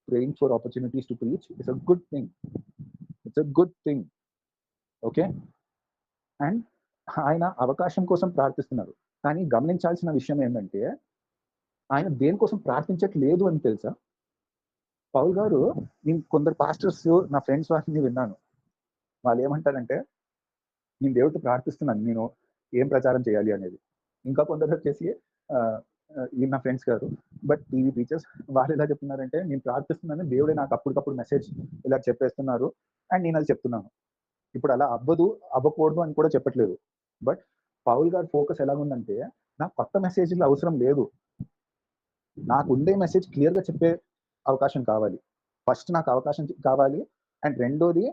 praying for opportunities to preach is a good thing. It's a good thing. Okay? And ఆయన అవకాశం కోసం ప్రార్థిస్తున్నారు. కానీ గమనించాల్సిన విషయం ఏంటంటే ఆయన దేనికోసం ప్రార్థించట్లేదు అని తెలుసా? పౌల్ గారు, నేను కొందరు పాస్టర్స్ నా ఫ్రెండ్స్ వారిని విన్నాను. వాళ్ళు ఏమంటారంటే, నేను దేవుడితో ప్రార్థిస్తున్నాను నేను ఏం ప్రచారం చేయాలి అనేది. ఇంకా కొందరు వచ్చేసి ఈ నా ఫ్రెండ్స్ గారు బట్ టీవీ టీచర్స్, వాళ్ళు ఎలా చెప్తున్నారంటే, నేను ప్రార్థిస్తున్నాను, దేవుడే నాకు అప్పటికప్పుడు మెసేజ్ ఇలా చెప్పేస్తున్నారు అండ్ నేను అది చెప్తున్నాను. ఇప్పుడు అలా అవ్వకూడదు అని కూడా చెప్పట్లేదు. బట్ పౌల్ గారి ఫోకస్ ఎలా ఉందంటే, నాకు కొత్త మెసేజ్లు అవసరం లేదు, నాకు ఉండే మెసేజ్ క్లియర్గా చెప్పే అవకాశం కావాలి. ఫస్ట్ నాకు అవకాశం కావాలి, అండ్ రెండోది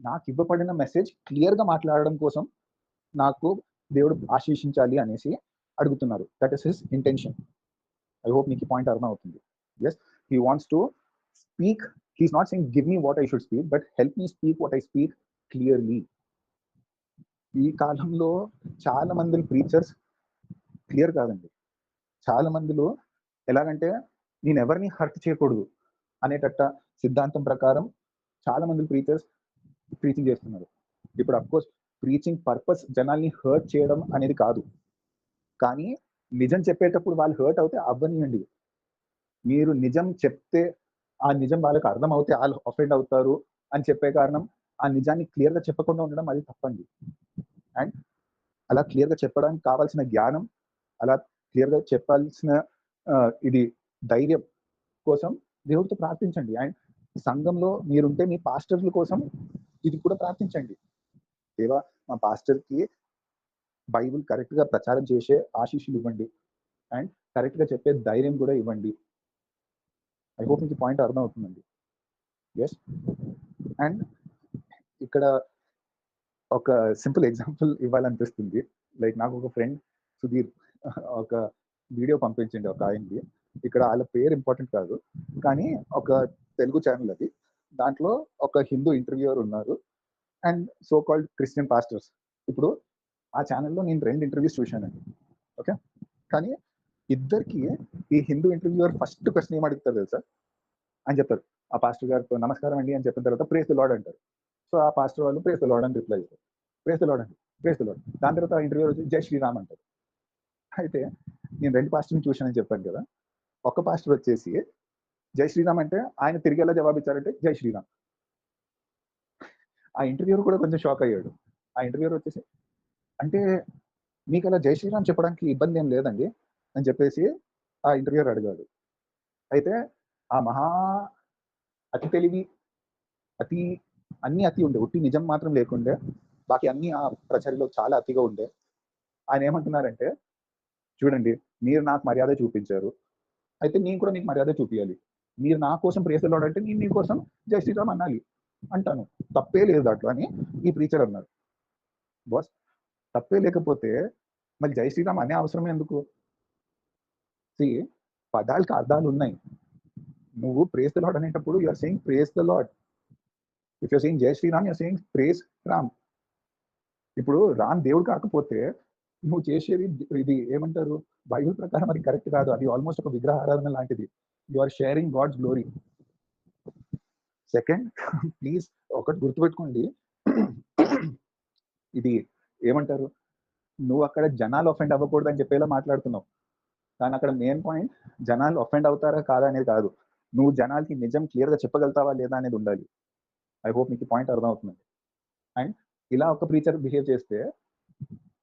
నాకు ఇవ్వబడిన మెసేజ్ క్లియర్గా మాట్లాడడం కోసం నాకు దేవుడు ఆశీర్షించాలి అనేసి అడుగుతున్నారు. That is his intention. I hope మీకు పాయింట్ అర్థం అవుతుంది. Yes, he wants to speak. He's not saying give me what I should speak, but help me speak what I speak clearly. ఈ కాలంలో చాలా మంది ప్రీచర్స్ క్లియర్ కాదండి. చాలా మందిలో ఎలాగంటే, నేను ఎవరిని హర్ట్ చేయకూడదు అనేటట్ట సిద్ధాంతం ప్రకారం చాలా మంది ప్రీచర్స్ ప్రీచింగ్ చేస్తున్నారు. ఇప్పుడు అఫ్కోర్స్ ప్రీచింగ్ పర్పస్ జనాల్ని హర్ట్ చేయడం అనేది కాదు, కానీ నిజం చెప్పేటప్పుడు వాళ్ళు హర్ట్ అవుతే అవ్వనియండి. మీరు నిజం చెప్తే ఆ నిజం వాళ్ళకి అర్థం అవుతే వాళ్ళు అఫెండ్ అవుతారు అని చెప్పే కారణం ఆ నిజాన్ని క్లియర్గా చెప్పకుండా ఉండడం అది తప్పండి. అండ్ అలా క్లియర్గా చెప్పడానికి కావాల్సిన జ్ఞానం, అలా క్లియర్గా చెప్పాల్సిన ఇది ధైర్యం కోసం దేవుడితో ప్రార్థించండి. అండ్ సంఘంలో మీరుంటే మీ పాస్టర్ల కోసం ఇది కూడా ప్రార్థించండి. దేవా, మా పాస్టర్కి బైబిల్ కరెక్ట్గా ప్రచారం చేసే ఆశీస్సులు ఇవ్వండి అండ్ కరెక్ట్గా చెప్పే ధైర్యం కూడా ఇవ్వండి. ఐ హోప్ మీకు పాయింట్ అర్థం అవుతుందండి. ఎస్, అండ్ ఇక్కడ ఒక సింపుల్ ఎగ్జాంపుల్ ఇవ్వాలనిపిస్తుంది. లైక్ నాకు ఒక ఫ్రెండ్ సుధీర్ ఒక వీడియో పంపించండి ఒక ఆయనది. ఇక్కడ వాళ్ళ పేరు ఇంపార్టెంట్ కాదు, కానీ ఒక తెలుగు ఛానల్ అది. దాంట్లో ఒక హిందూ ఇంటర్వ్యూయర్ ఉన్నారు and so called Christian pastors. ఇప్పుడు ఆ ఛానల్లో నేను 2 ఇంటర్వ్యూస్ చూశానండి. ఓకే, కానీ ఇద్దరికి ఈ హిందూ ఇంటర్వ్యూయర్ ఫస్ట్ క్వశ్చన్ ఏం అడుగుతారు తెలుసా? అని చెప్తారు, ఆ పాస్టర్ గారితో నమస్కారం అండి అని చెప్పిన తర్వాత ప్రేస్ ది లార్డ్ అంటారు. సో ఆ పాస్టర్ వాళ్ళు ప్రేస్ ది లార్డ్ అని రిప్లై చేస్తారు. ప్రేస్ ది లార్డ్ అండి, ప్రేస్ ది లార్డ్. దాని తర్వాత ఇంటర్వ్యూయర్ వచ్చి జై శ్రీరామ్ అంటారు. అయితే నేను 2 పాస్టర్ని చూశానని చెప్పాను కదా. ఒక పాస్టర్ వచ్చేసి జై శ్రీరామ్ అంటే ఆయన తిరిగి ఎలా జవాబు ఇచ్చారంటే జై శ్రీరామ్. ఆ ఇంటర్వ్యూర్ కూడా కొంచెం షాక్ అయ్యాడు. ఆ ఇంటర్వ్యూర్ వచ్చేసి, అంటే మీకు అలా జై శ్రీరామ్ చెప్పడానికి ఇబ్బంది ఏం లేదండి అని చెప్పేసి ఆ ఇంటర్వ్యూర్ అడిగాడు. అయితే ఆ అతి తెలివి, అన్ని అతి ఉండే, ఉట్టి నిజం మాత్రం లేకుండే, బాకీ అన్ని ఆ ప్రచారంలో చాలా అతిగా ఉండే. ఆయన ఏమంటున్నారంటే, చూడండి, మీరు నాకు మర్యాద చూపించారు, అయితే నేను కూడా మీకు మర్యాద చూపించాలి. మీరు నా కోసం ప్రేస్ ది లార్డ్ అంటే నేను మీకోసం జై శ్రీరామ్ అనాలి అంటాను, తప్పే లేదు దాంట్లో అని ఈ ప్రీచర్ అన్నారు. బాస్, తప్పే లేకపోతే మరి జై శ్రీరామ్ అనే అవసరం ఎందుకు? పదాలకి అర్థాలు ఉన్నాయి. నువ్వు ప్రేస్ ది లార్డ్ అనేటప్పుడు you are saying praise the lord. If you're saying Jai Shriram, you're saying praise Ram. ఇప్పుడు రామ్ దేవుడు కాకపోతే నువ్వు చేసేది ఇది ఏమంటారు, బైబిల్ ప్రకారం అది కరెక్ట్ కాదు. అది ఆల్మోస్ట్ ఒక విగ్రహ ఆరాధన లాంటిది. You are sharing God's glory. Second, please ఒకటి గుర్తుపెట్టుకోండి, ఇది ఏమంటారు, నువ్వు అక్కడ జనాలు అఫెండ్ అవ్వకూడదు అని చెప్పేలా మాట్లాడుతున్నావు, కానీ అక్కడ మెయిన్ పాయింట్ జనాలు అఫెండ్ అవుతారా కాదా అనేది కాదు, నువ్వు జనాలకి నిజం క్లియర్గా చెప్పగలుగుతావా లేదా అనేది ఉండాలి. ఐ హోప్ మీకు పాయింట్ అర్థం అవుతుందండి. అండ్ ఇలా ఒక ప్రీచర్ బిహేవ్ చేస్తే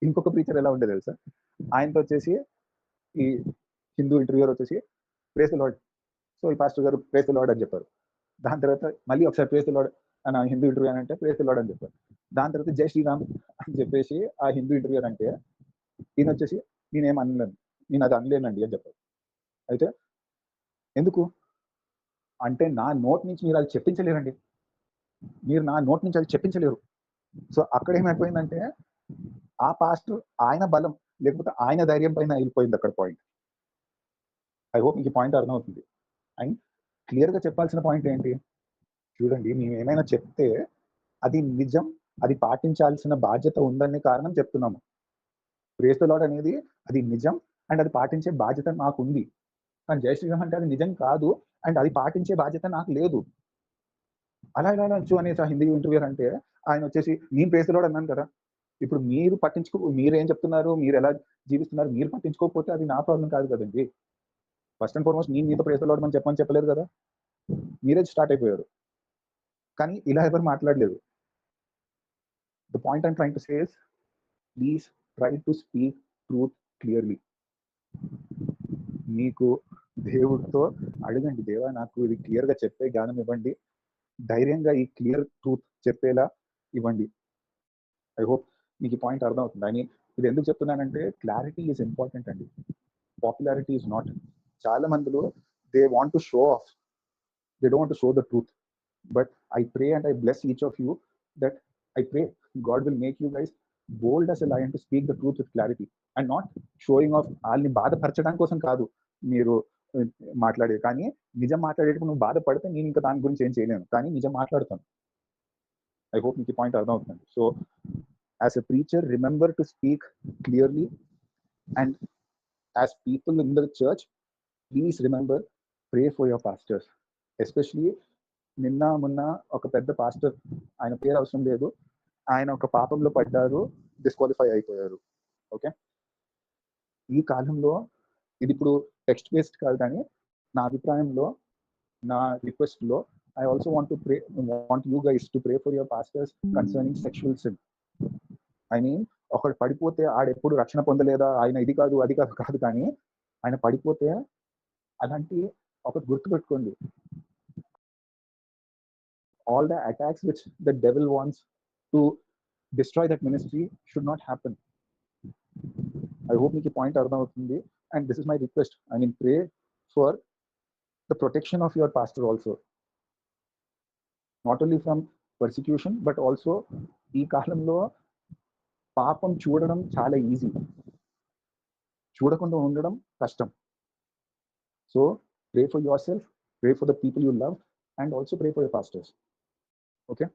ఇంకొక ప్రీచర్ ఎలా ఉండేది తెలుసా? ఆయనతో వచ్చేసి ఈ హిందూ ఇంటర్వ్యూర్ వచ్చేసి ప్రేస్ ది లార్డ్, సో ఈ పాస్టర్ గారు ప్రేస్ ది లార్డ్ అని చెప్పారు. దాని తర్వాత మళ్ళీ ఒకసారి ప్రేస్ ది లార్డ్ అని హిందూ ఇంటర్వ్యూ అంటే ప్రేస్ ది లార్డ్ అని చెప్పారు. దాని తర్వాత జై శ్రీరామ్ అని చెప్పేసి ఆ హిందూ ఇంటర్వ్యూర్ అంటే ఈయన వచ్చేసి నేనేం అనలేను, నేను అది అనలేనండి అని చెప్పారు. అయితే ఎందుకు అంటే నా నోట్ నుంచి మీరు అది చెప్పించలేరండి, మీరు నా నోట్ నుంచి అది చెప్పించలేరు. సో అక్కడ ఏమైపోయిందంటే ఆ పాస్టర్ ఆయన బలం లేకపోతే ఆయన ధైర్యం పైన వెళ్ళిపోయింది అక్కడ పాయింట్. ఐ హోప్ మీకు పాయింట్ అర్థం అవుతుంది. అండ్ క్లియర్గా చెప్పాల్సిన పాయింట్ ఏంటి, చూడండి, మేము ఏమైనా చెప్తే అది నిజం, అది పాటించాల్సిన బాధ్యత ఉందనే కారణం చెప్తున్నాము. ప్రేస్ ది లార్డ్ అనేది అది నిజం అండ్ అది పాటించే బాధ్యత మాకు ఉంది. కానీ జై శ్రీరామ్ అంటే అది నిజం కాదు అండ్ అది పాటించే బాధ్యత నాకు లేదు. అలా ఇలా అనొచ్చు అనేసి ఆ హిందీ ఇంటర్వ్యూర్ అంటే ఆయన వచ్చేసి నేను ప్రైజ్ ది లార్డ్ అన్నాను కదా. ఇప్పుడు మీరు మీరేం చెప్తున్నారు, మీరు ఎలా జీవిస్తున్నారు, మీరు పట్టించుకోకపోతే అది నా ప్రాబ్లం కాదు కదండి. ఫస్ట్ అండ్ ఫార్మోస్ట్ నేను మీతో ప్రైజ్ ది లార్డ్ అని చెప్పలేదు కదా. మీరే స్టార్ట్ అయిపోయారు. కానీ ఇలా ఎవరు మాట్లాడలేదు. The point I'm trying to say is please try to speak truth clearly. మీకు దేవుడితో అడగండి, దేవా నాకు ఇది క్లియర్గా చెప్పే జ్ఞానం ఇవ్వండి, ధైర్యంగా ఈ క్లియర్ ట్రూత్ చెప్పేలా ఇవ్వండి. ఐ హోప్ మీకు ఈ పాయింట్ అర్థం అవుతుంది. అని ఇది ఎందుకు చెప్తున్నానంటే క్లారిటీ ఈజ్ ఇంపార్టెంట్ అండి, పాపులారిటీ ఈజ్ నాట్. చాలా మందిలో they want to show off, they don't want to show the truth. But I pray and I bless each of you that I pray God will make you guys bold as a lion to speak the truth with clarity and not showing off. వాళ్ళని బాధపరచడానికి కోసం కాదు మీరు మాట్లాడేది, కానీ నిజం మాట్లాడేటప్పుడు నువ్వు బాధపడితే నేను ఇంకా దాని గురించి ఏం చేయలేను, కానీ నిజం మాట్లాడతాను. ఐ హోప్ మీకు ఈ పాయింట్ అర్థం అవుతుంది. So as a preacher remember to speak clearly and as people in the church please remember pray for your pastors. Especially మొన్న ఒక పెద్ద పాస్టర్, ఆయన పేరు అవసరం లేదు, ఆయన ఒక పాపంలో పడ్డారు, డిస్క్వాలిఫై అయిపోయారు. ఓకే, ఈ కాలంలో ఇది ఇప్పుడు టెక్స్ట్ బేస్డ్ కాదు, కానీ నా అభిప్రాయంలో, నా రిక్వెస్ట్లో I also want you guys to pray for your pastors concerning sexual sin. I mean ఒకడు పడిపోతే ఆడెప్పుడు రక్షణ పొందలేదా, ఆయన ఇది కాదు అది కాదు, కానీ ఆయన పడిపోతే అలాంటి ఒకటి గుర్తుపెట్టుకోండి, all the attacks which the devil wants to destroy that ministry should not happen. I hope మీకు పాయింట్ అర్థం అవుతుంది. And this is my request. I mean, pray for the protection of your pastor also, not only from persecution but also ఈ కాలంలో పాపం చూడడం చాలా easy, చూడకుండా ఉండడం కష్టం. So pray for yourself, pray for the people you love, and also pray for your pastors. Okay.